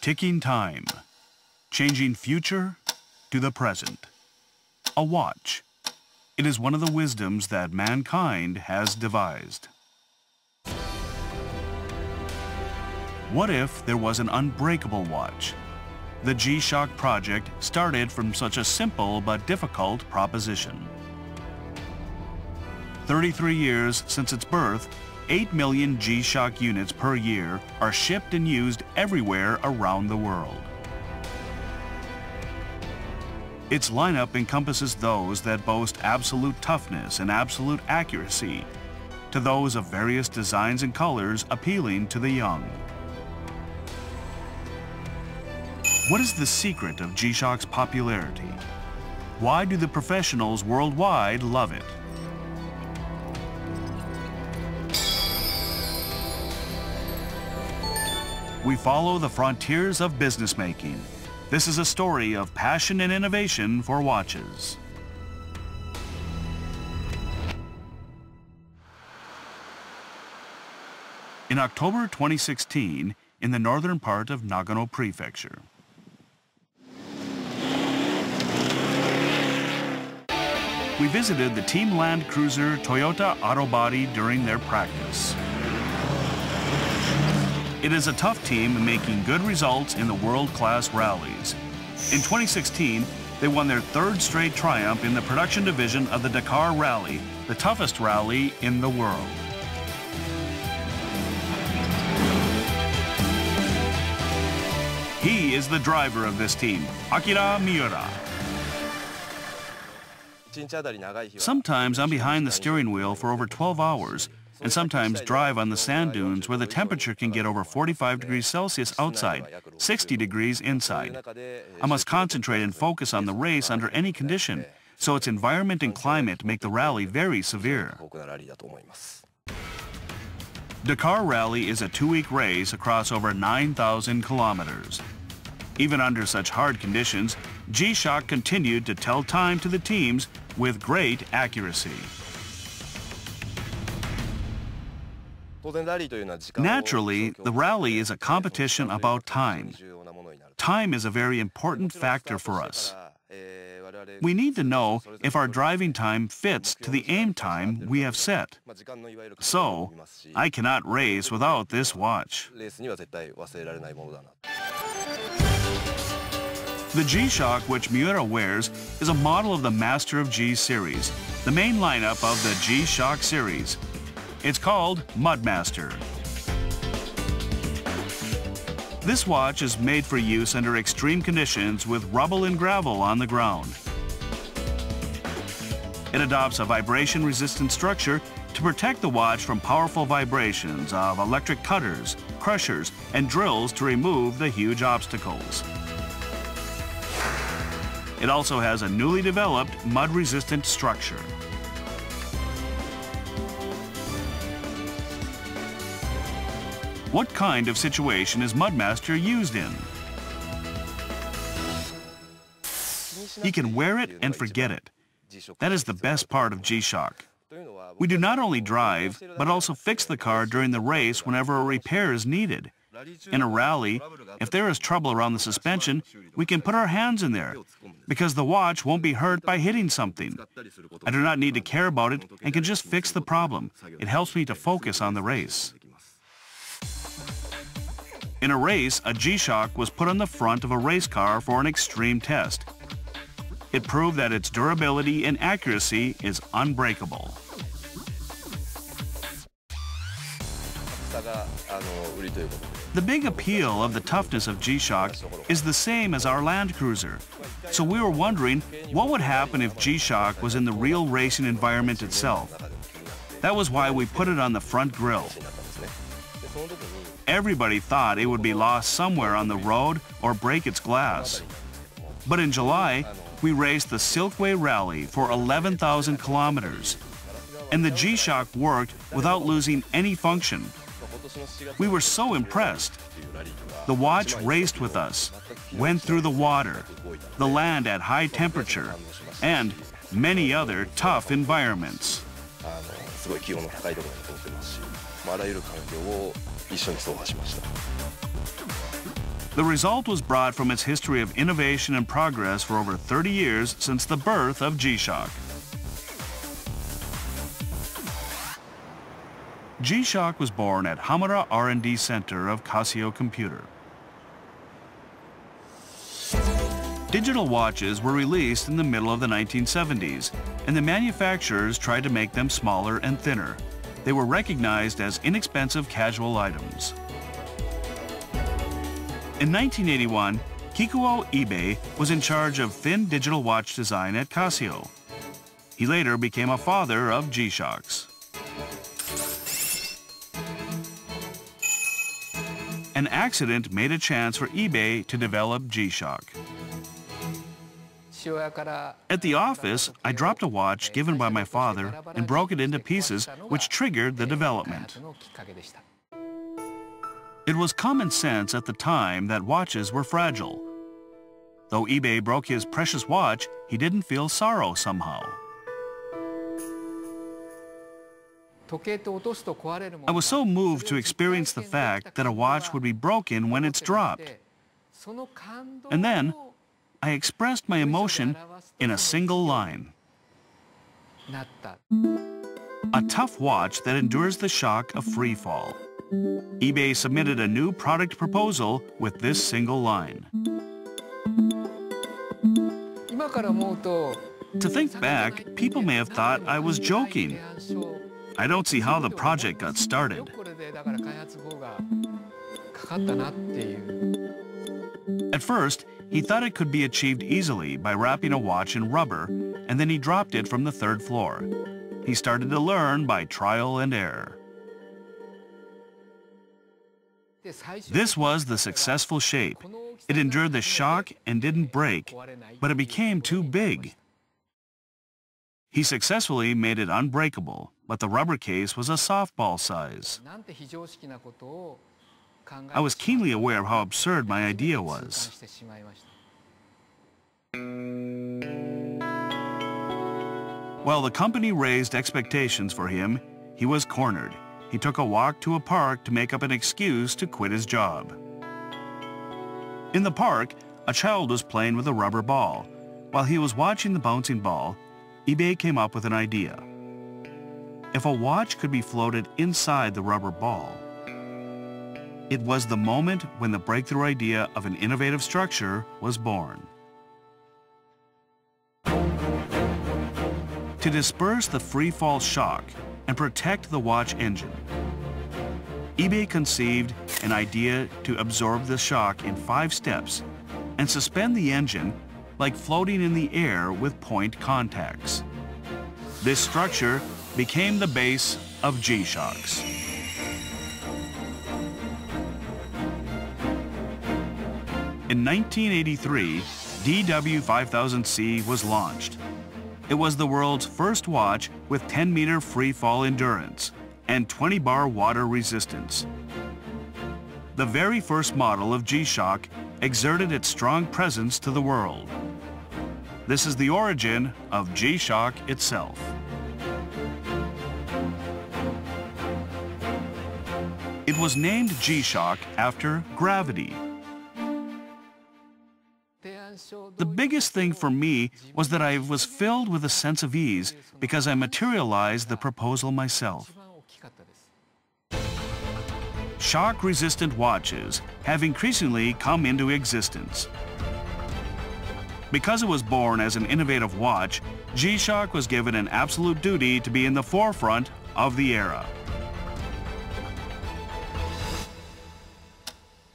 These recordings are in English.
Ticking time, changing future to the present. A watch. It is one of the wisdoms that mankind has devised. What if there was an unbreakable watch? The G-SHOCK project started from such a simple but difficult proposition. 33 years since its birth, 8 million G-SHOCK units per year are shipped and used everywhere around the world. Its lineup encompasses those that boast absolute toughness and absolute accuracy, to those of various designs and colors appealing to the young. What is the secret of G-SHOCK's popularity? Why do the professionals worldwide love it? We follow the frontiers of business making. This is a story of passion and innovation for watches. In October 2016, in the northern part of Nagano Prefecture, we visited the Team Land Cruiser Toyota Auto Body during their practice. It is a tough team making good results in the world-class rallies. In 2016, they won their third straight triumph in the production division of the Dakar Rally, the toughest rally in the world. He is the driver of this team, Akira Miura. Sometimes I'm behind the steering wheel for over 12 hours, and sometimes drive on the sand dunes where the temperature can get over 45 degrees Celsius outside, 60 degrees inside. I must concentrate and focus on the race under any condition, so its environment and climate make the rally very severe. Dakar Rally is a 2-week race across over 9,000 kilometers. Even under such hard conditions, G-SHOCK continued to tell time to the teams with great accuracy. Naturally, the rally is a competition about time. Time is a very important factor for us. We need to know if our driving time fits to the aim time we have set. So, I cannot race without this watch. The G-SHOCK, which Miura wears, is a model of the Master of G series, the main lineup of the G-SHOCK series. It's called Mudmaster. This watch is made for use under extreme conditions with rubble and gravel on the ground. It adopts a vibration-resistant structure to protect the watch from powerful vibrations of electric cutters, crushers, and drills to remove the huge obstacles. It also has a newly developed mud-resistant structure. What kind of situation is Mudmaster used in? You can wear it and forget it. That is the best part of G-SHOCK. We do not only drive, but also fix the car during the race whenever a repair is needed. In a rally, if there is trouble around the suspension, we can put our hands in there, because the watch won't be hurt by hitting something. I do not need to care about it and can just fix the problem. It helps me to focus on the race. In a race, a G-SHOCK was put on the front of a race car for an extreme test. It proved that its durability and accuracy is unbreakable. The big appeal of the toughness of G-SHOCK is the same as our Land Cruiser. So we were wondering what would happen if G-SHOCK was in the real racing environment itself. That was why we put it on the front grille. Everybody thought it would be lost somewhere on the road or break its glass. But in July, we raced the Silkway Rally for 11,000 kilometers, and the G-SHOCK worked without losing any function. We were so impressed. The watch raced with us, went through the water, the land at high temperature, and many other tough environments. The result was brought from its history of innovation and progress for over 30 years since the birth of G-SHOCK. G-SHOCK was born at Hamura R&D Center of Casio Computer. Digital watches were released in the middle of the 1970s, and the manufacturers tried to make them smaller and thinner. They were recognized as inexpensive casual items. In 1981, Kikuo Ibe was in charge of thin digital watch design at Casio. He later became a father of G-SHOCKs. An accident made a chance for Ibe to develop G-SHOCK. At the office, I dropped a watch given by my father and broke it into pieces, which triggered the development. It was common sense at the time that watches were fragile. Though Ibe broke his precious watch, he didn't feel sorrow somehow. I was so moved to experience the fact that a watch would be broken when it's dropped. And then, I expressed my emotion in a single line. A tough watch that endures the shock of free fall. Ibe submitted a new product proposal with this single line. To think back, people may have thought I was joking. I don't see how the project got started. At first, he thought it could be achieved easily by wrapping a watch in rubber, and then he dropped it from the third floor. He started to learn by trial and error. This was the successful shape. It endured the shock and didn't break, but it became too big. He successfully made it unbreakable, but the rubber case was a softball size. I was keenly aware of how absurd my idea was. While the company raised expectations for him, he was cornered. He took a walk to a park to make up an excuse to quit his job. In the park, a child was playing with a rubber ball. While he was watching the bouncing ball, Ibe came up with an idea. If a watch could be floated inside the rubber ball, it was the moment when the breakthrough idea of an innovative structure was born. To disperse the free-fall shock and protect the watch engine, Ibe conceived an idea to absorb the shock in 5 steps and suspend the engine like floating in the air with point contacts. This structure became the base of G-SHOCKs. In 1983, DW5000C was launched. It was the world's first watch with 10-meter free-fall endurance and 20-bar water resistance. The very first model of G-SHOCK exerted its strong presence to the world. This is the origin of G-SHOCK itself. It was named G-SHOCK after gravity. The biggest thing for me was that I was filled with a sense of ease because I materialized the proposal myself. Shock-resistant watches have increasingly come into existence. Because it was born as an innovative watch, G-SHOCK was given an absolute duty to be in the forefront of the era.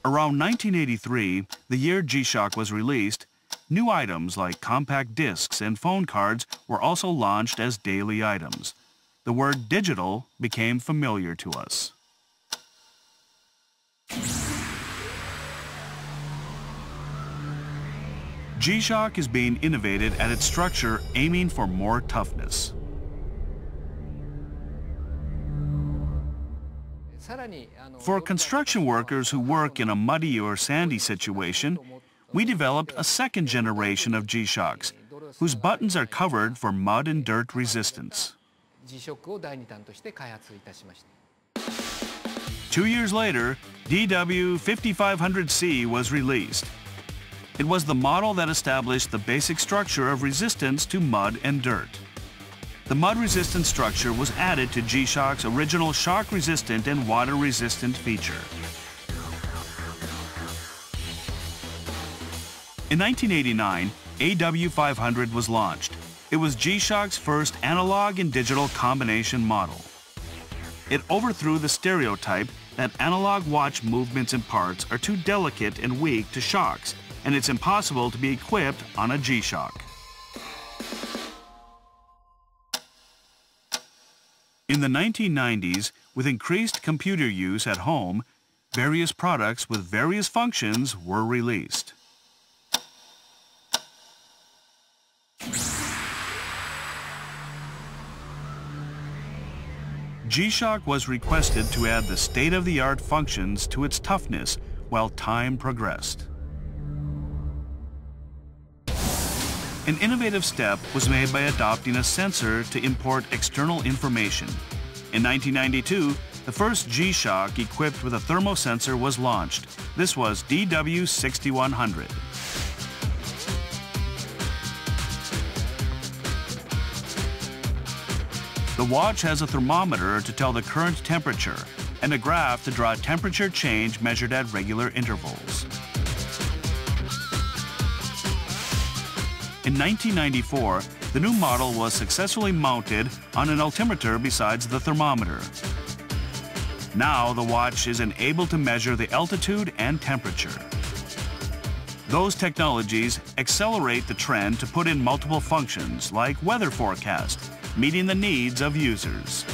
Around 1983, the year G-SHOCK was released, new items like compact discs and phone cards were also launched as daily items. The word digital became familiar to us. G-SHOCK is being innovated at its structure, aiming for more toughness. For construction workers who work in a muddy or sandy situation, we developed a second generation of G-SHOCKs, whose buttons are covered for mud and dirt 2 years later, DW 5500C was released. It was the model that established the basic structure of resistance to mud and dirt. The mud-resistant structure was added to G-SHOCK's original shock-resistant and water-resistant feature. In 1989, AW500 was launched. It was G-SHOCK's first analog and digital combination model. It overthrew the stereotype that analog watch movements and parts are too delicate and weak to shocks, and it's impossible to be equipped on a G-SHOCK. In the 1990s, with increased computer use at home, various products with various functions were released. G-SHOCK was requested to add the state-of-the-art functions to its toughness while time progressed. An innovative step was made by adopting a sensor to import external information. In 1992, the first G-SHOCK equipped with a thermosensor was launched. This was DW6100. The watch has a thermometer to tell the current temperature and a graph to draw temperature change measured at regular intervals. In 1994, the new model was successfully mounted on an altimeter besides the thermometer. Now the watch is able to measure the altitude and temperature. Those technologies accelerate the trend to put in multiple functions like weather forecast, meeting the needs of users.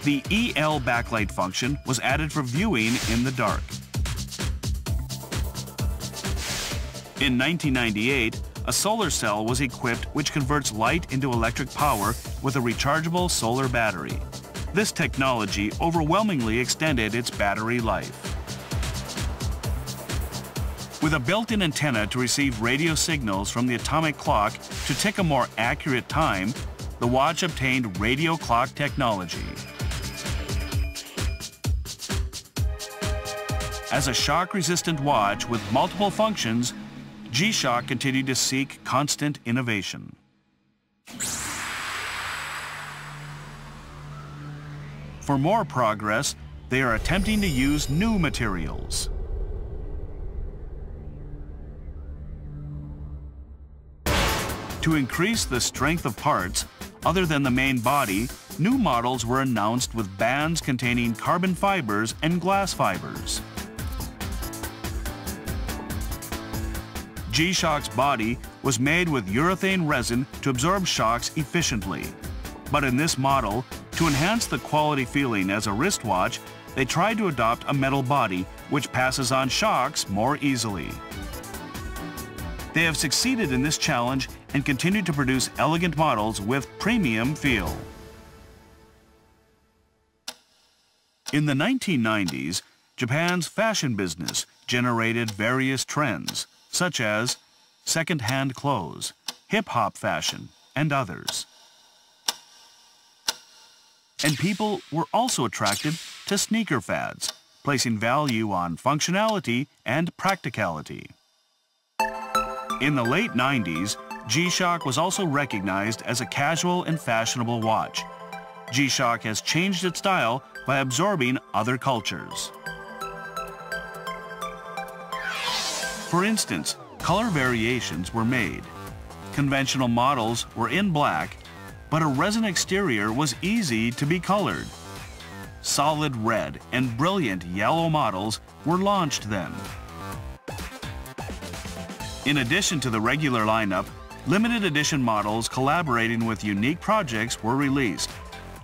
The EL backlight function was added for viewing in the dark. In 1998, a solar cell was equipped which converts light into electric power with a rechargeable solar battery. This technology overwhelmingly extended its battery life. With a built-in antenna to receive radio signals from the atomic clock to tick a more accurate time, the watch obtained radio clock technology. As a shock-resistant watch with multiple functions, G-SHOCK continued to seek constant innovation. For more progress, they are attempting to use new materials. To increase the strength of parts, other than the main body, new models were announced with bands containing carbon fibers and glass fibers. G-SHOCK's body was made with urethane resin to absorb shocks efficiently. But in this model, to enhance the quality feeling as a wristwatch, they tried to adopt a metal body which passes on shocks more easily. They have succeeded in this challenge and continue to produce elegant models with premium feel. In the 1990s, Japan's fashion business generated various trends, such as second-hand clothes, hip-hop fashion, and others. And people were also attracted to sneaker fads, placing value on functionality and practicality. In the late 90s, G-SHOCK was also recognized as a casual and fashionable watch. G-SHOCK has changed its style by absorbing other cultures. For instance, color variations were made. Conventional models were in black, but a resin exterior was easy to be colored. Solid red and brilliant yellow models were launched then. In addition to the regular lineup, limited edition models collaborating with unique projects were released.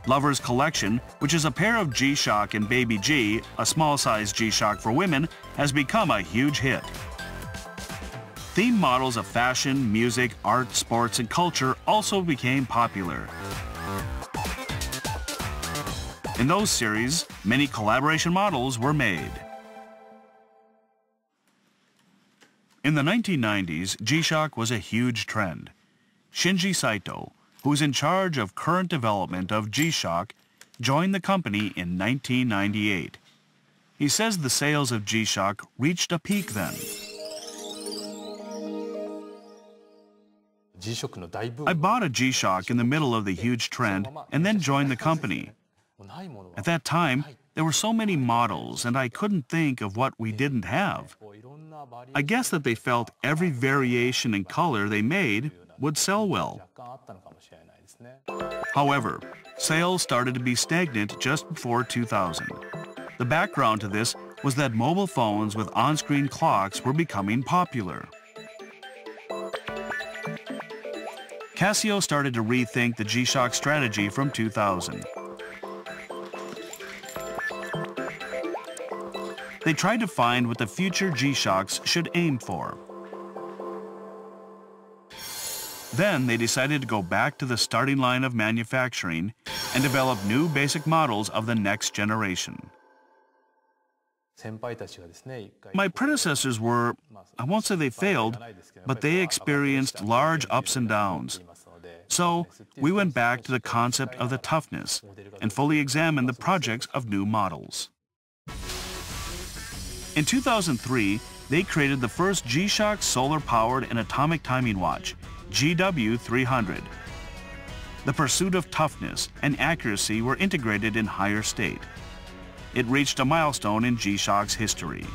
Lover's Collection, which is a pair of G-SHOCK and Baby G, a small-size G-SHOCK for women, has become a huge hit. Theme models of fashion, music, art, sports, and culture also became popular. In those series, many collaboration models were made. In the 1990s, G-SHOCK was a huge trend. Shinji Saito, who is in charge of current development of G-SHOCK, joined the company in 1998. He says the sales of G-SHOCK reached a peak then. I bought a G-SHOCK in the middle of the huge trend and then joined the company. At that time, there were so many models and I couldn't think of what we didn't have. I guess that they felt every variation in color they made would sell well. However, sales started to be stagnant just before 2000. The background to this was that mobile phones with on-screen clocks were becoming popular. Casio started to rethink the G-SHOCK strategy from 2000. They tried to find what the future G-SHOCKs should aim for. Then they decided to go back to the starting line of manufacturing and develop new basic models of the next generation. My predecessors were, I won't say they failed, but they experienced large ups and downs. So we went back to the concept of the toughness and fully examined the projects of new models. In 2003, they created the first G-SHOCK solar-powered and atomic timing watch, GW300. The pursuit of toughness and accuracy were integrated in higher state. It reached a milestone in G-SHOCK's history.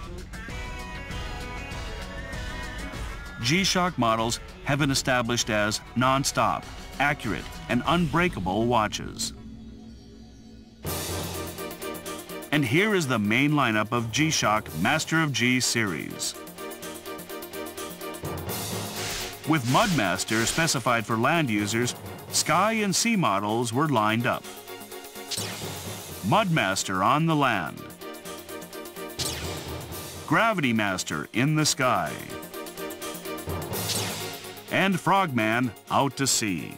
G-SHOCK models have been established as non-stop, accurate, and unbreakable watches. And here is the main lineup of G-SHOCK Master of G series. With Mudmaster specified for land users, Sky and Sea models were lined up. Mudmaster on the land. Gravity Master in the sky. And Frogman out to sea.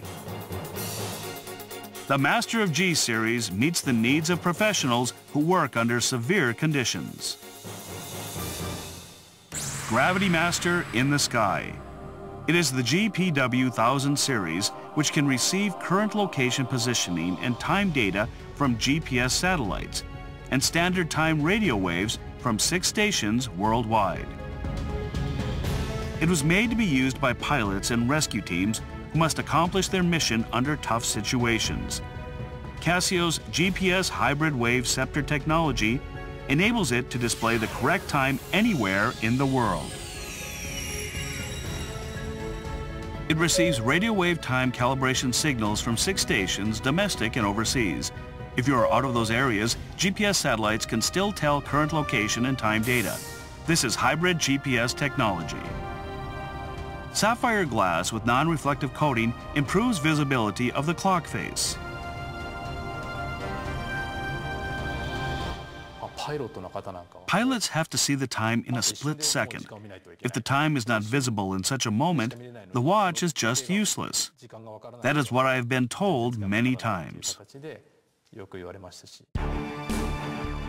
The Master of G series meets the needs of professionals who work under severe conditions. Gravity Master in the sky. It is the GPW 1000 series which can receive current location positioning and time data from GPS satellites and standard time radio waves from 6 stations worldwide. It was made to be used by pilots and rescue teams who must accomplish their mission under tough situations. Casio's GPS hybrid wave scepter technology enables it to display the correct time anywhere in the world. It receives radio wave time calibration signals from 6 stations, domestic and overseas. If you are out of those areas, GPS satellites can still tell current location and time data. This is hybrid GPS technology. Sapphire Glass with non-reflective coating improves visibility of the clock face. Pilots have to see the time in a split second. If the time is not visible in such a moment, the watch is just useless. That is what I have been told many times.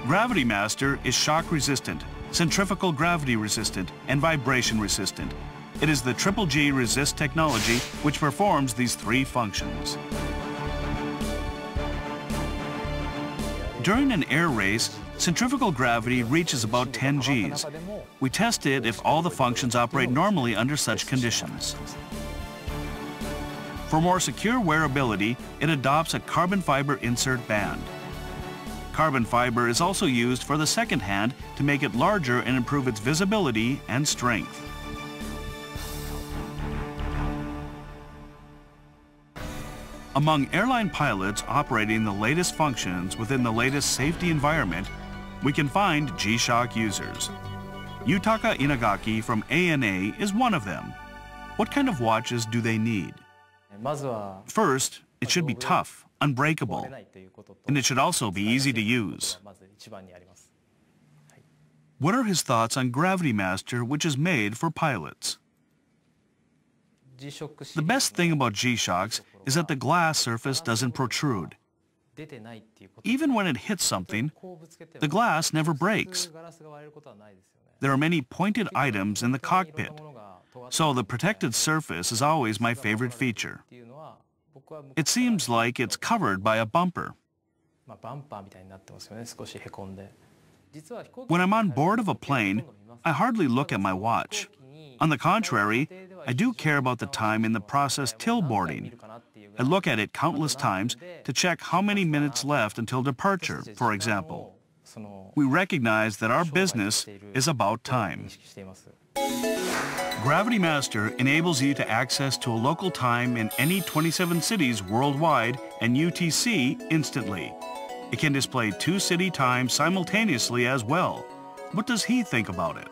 Gravity Master is shock resistant, centrifugal gravity resistant, and vibration resistant. It is the Triple G resist technology which performs these 3 functions. During an air race, centrifugal gravity reaches about 10 Gs. We tested if all the functions operate normally under such conditions. For more secure wearability, it adopts a carbon fiber insert band. Carbon fiber is also used for the second hand to make it larger and improve its visibility and strength. Among airline pilots operating the latest functions within the latest safety environment, we can find G-SHOCK users. Yutaka Inagaki from ANA is one of them. What kind of watches do they need? First, it should be tough, unbreakable, and it should also be easy to use. What are his thoughts on Gravity Master, which is made for pilots? The best thing about G-SHOCKs is that the glass surface doesn't protrude. Even when it hits something, the glass never breaks. There are many pointed items in the cockpit, so the protected surface is always my favorite feature. It seems like it's covered by a bumper. When I'm on board of a plane, I hardly look at my watch. On the contrary, I do care about the time in the process till boarding. I look at it countless times to check how many minutes left until departure, for example. We recognize that our business is about time. Gravity Master enables you to access to a local time in any 27 cities worldwide and UTC instantly. It can display 2 city times simultaneously as well. What does he think about it?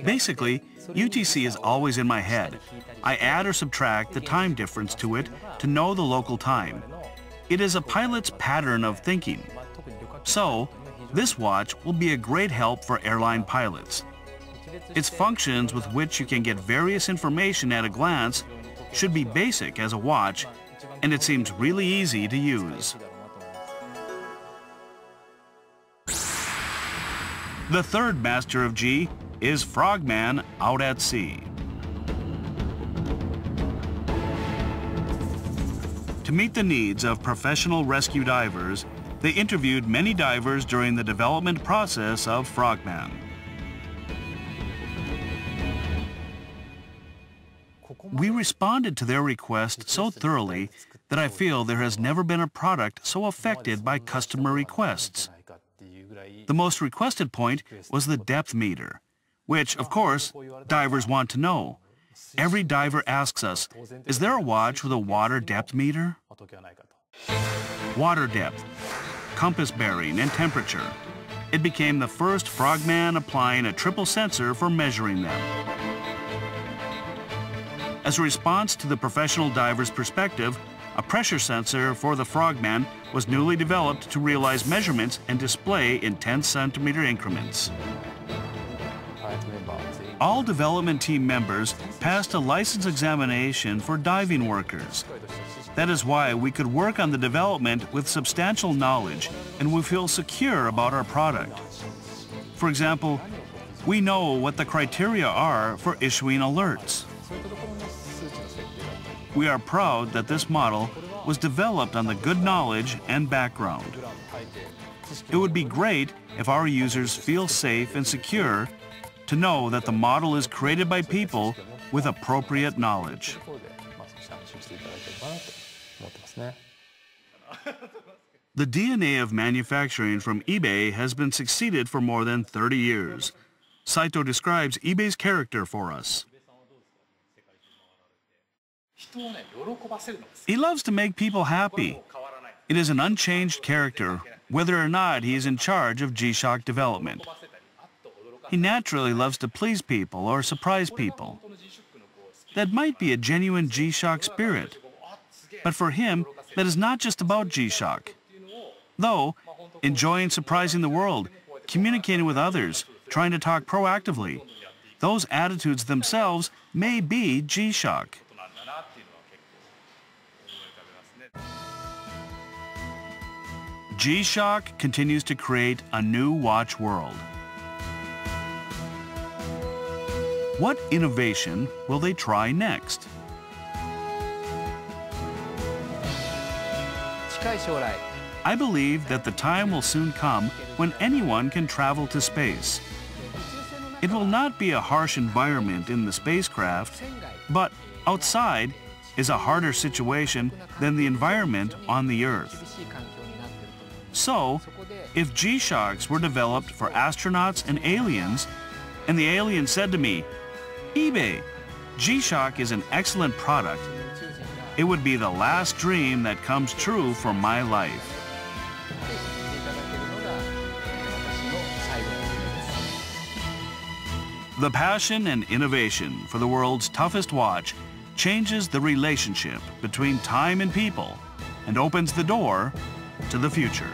Basically, UTC is always in my head. I add or subtract the time difference to it to know the local time. It is a pilot's pattern of thinking. So, this watch will be a great help for airline pilots. Its functions with which you can get various information at a glance should be basic as a watch, and it seems really easy to use. The third master of G is Frogman out at sea. To meet the needs of professional rescue divers, they interviewed many divers during the development process of Frogman. We responded to their request so thoroughly that I feel there has never been a product so affected by customer requests. The most requested point was the depth meter, which, of course, divers want to know. Every diver asks us, is there a watch with a water depth meter? Water depth, compass bearing, and temperature. It became the first Frogman applying a triple sensor for measuring them. As a response to the professional diver's perspective, a pressure sensor for the Frogman was newly developed to realize measurements and display in 10-centimeter increments. All development team members passed a license examination for diving workers. That is why we could work on the development with substantial knowledge, and we feel secure about our product. For example, we know what the criteria are for issuing alerts. We are proud that this model was developed on the good knowledge and background. It would be great if our users feel safe and secure to know that the model is created by people with appropriate knowledge. The DNA of manufacturing from eBay has been succeeded for more than 30 years. Saito describes eBay's character for us. He loves to make people happy. It is an unchanged character, whether or not he is in charge of G-SHOCK development. He naturally loves to please people or surprise people. That might be a genuine G-SHOCK spirit. But for him, that is not just about G-SHOCK. Though, enjoying surprising the world, communicating with others, trying to talk proactively, those attitudes themselves may be G-SHOCK. G-SHOCK continues to create a new watch world. What innovation will they try next? I believe that the time will soon come when anyone can travel to space. It will not be a harsh environment in the spacecraft, but outside is a harder situation than the environment on the Earth. So, if G-SHOCKs were developed for astronauts and aliens, and the alien said to me, eBay, G-SHOCK is an excellent product, it would be the last dream that comes true for my life. The passion and innovation for the world's toughest watch changes the relationship between time and people and opens the door to the future.